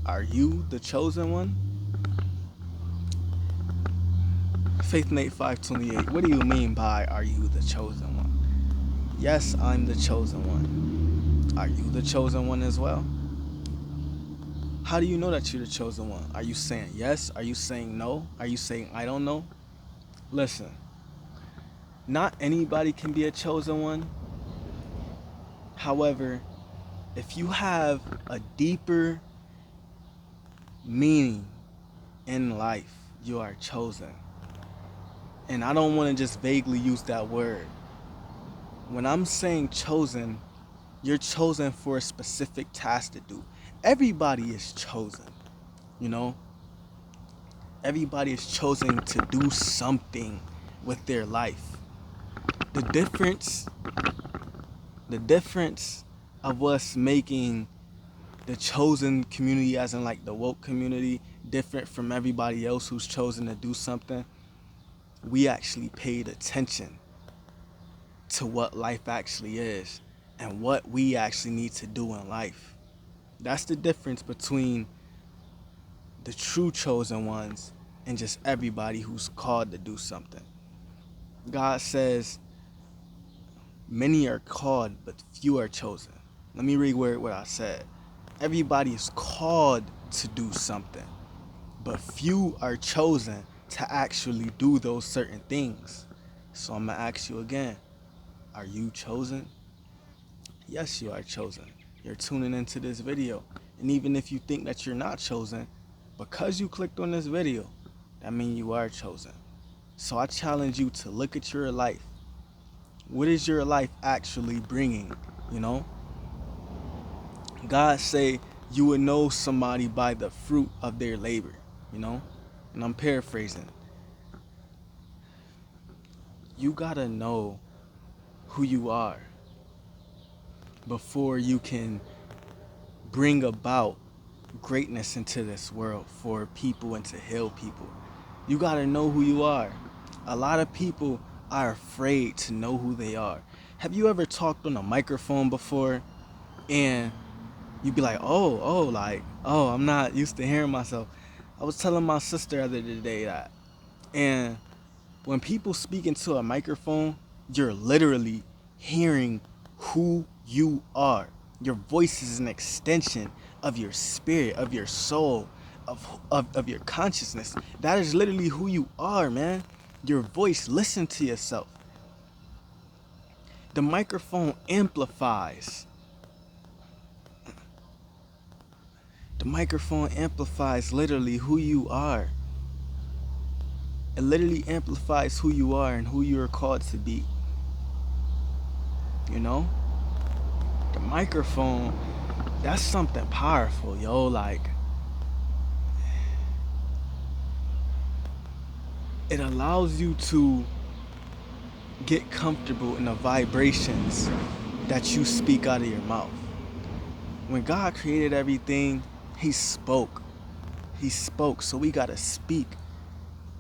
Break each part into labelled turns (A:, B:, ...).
A: Are you the chosen one? Faith Nate 528. What do you mean by are you the chosen one? Yes, I'm the chosen one. Are you the chosen one as well? How do you know that you're the chosen one? Are you saying yes? Are you saying no? Are you saying I don't know? Listen, not anybody can be a chosen one. However, if you have a deeper meaning in life, you are chosen. And I don't want to just vaguely use that word. When I'm saying chosen, you're chosen for a specific task to do. Everybody is chosen, you know? Everybody is chosen to do something with their life. The difference, the difference of us making the chosen community, as in like the woke community, different from everybody else who's chosen to do something, we actually paid attention to what life actually is and what we actually need to do in life. That's the difference between the true chosen ones and just everybody who's called to do something. God says, many are called, but few are chosen. Let me reword what I said. Everybody is called to do something, but few are chosen to actually do those certain things. So I'm going to ask you again, are you chosen? Yes, you are chosen. You're tuning into this video. And even if you think that you're not chosen, because you clicked on this video, that means you are chosen. So I challenge you to look at your life. What is your life actually bringing? You know, God say you would know somebody by the fruit of their labor, you know? And I'm paraphrasing. You gotta know who you are before you can bring about greatness into this world for people and to heal people. You gotta know who you are. A lot of people are afraid to know who they are. Have you ever talked on a microphone before and you'd be like, I'm not used to hearing myself. I was telling my sister the other day that, and when people speak into a microphone, you're literally hearing who you are. Your voice is an extension of your spirit, of your soul, of your consciousness. That is literally who you are, man. Your voice, listen to yourself. The microphone amplifies. The microphone amplifies literally who you are. It literally amplifies who you are and who you are called to be. You know? The microphone, that's something powerful, yo. Like, it allows you to get comfortable in the vibrations that you speak out of your mouth. When God created everything, He spoke. He spoke, so we gotta speak.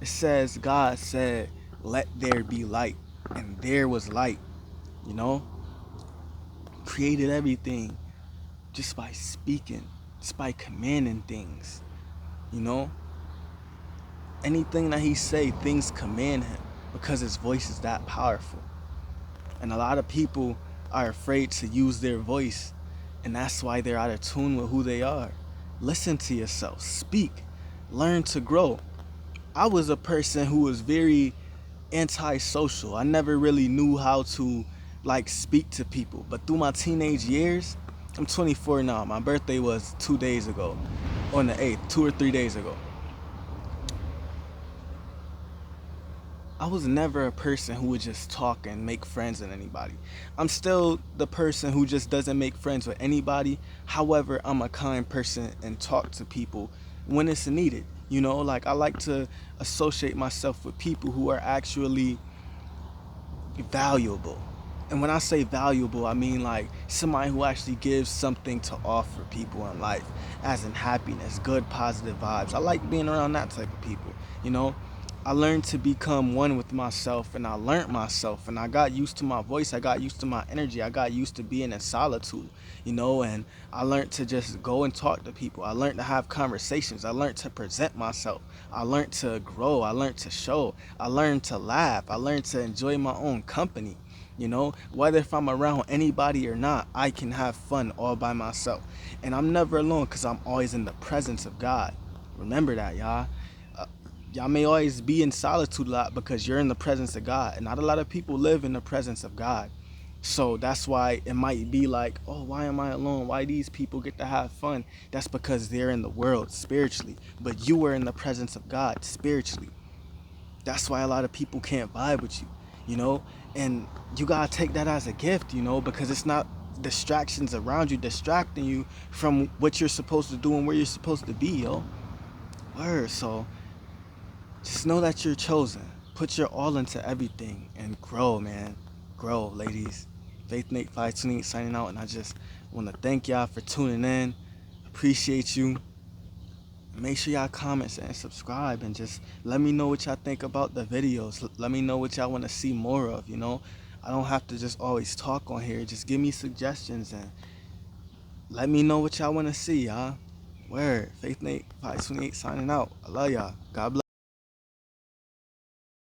A: It says, God said, let there be light. And there was light, you know? Created everything just by speaking, just by commanding things, you know? Anything that He say, things command Him because His voice is that powerful. And a lot of people are afraid to use their voice, and that's why they're out of tune with who they are. Listen to yourself, speak, learn to grow. I was a person who was very antisocial. I never really knew how to speak to people. But through my teenage years, I'm 24 now. My birthday was 2 days ago, on the 8th, 2 or 3 days ago. I was never a person who would just talk and make friends with anybody. I'm still the person who just doesn't make friends with anybody. However, I'm a kind person and talk to people when it's needed. You know, like I like to associate myself with people who are actually valuable. And when I say valuable, I mean like somebody who actually gives something to offer people in life, as in happiness, good, positive vibes. I like being around that type of people, you know? I learned to become one with myself, and I learned myself, and I got used to my voice. I got used to my energy. I got used to being in solitude, and I learned to just go and talk to people. I learned to have conversations. I learned to present myself. I learned to grow. I learned to show. I learned to laugh. I learned to enjoy my own company. Whether if I'm around anybody or not, I can have fun all by myself. And I'm never alone because I'm always in the presence of God. Remember that, y'all. Uh, y'all may always be in solitude a lot because you're in the presence of God. And not a lot of people live in the presence of God. So that's why it might be like, oh, why am I alone? Why these people get to have fun? That's because they're in the world spiritually. But you are in the presence of God spiritually. That's why a lot of people can't vibe with you, you know? And you gotta take that as a gift, because it's not distractions around you distracting you from what you're supposed to do and where you're supposed to be, yo. Word. So just know that you're chosen. Put your all into everything and grow, man. Grow, ladies. Faith Nate 528 signing out, and I just want to thank y'all for tuning in. Appreciate you. Make sure y'all comment and subscribe, and just let me know what y'all think about the videos. Let me know what y'all want to see more of. I don't have to just always talk on here. Just give me suggestions and let me know what y'all want to see, y'all. Word. Faith Nate 528 signing out. I love y'all. God bless.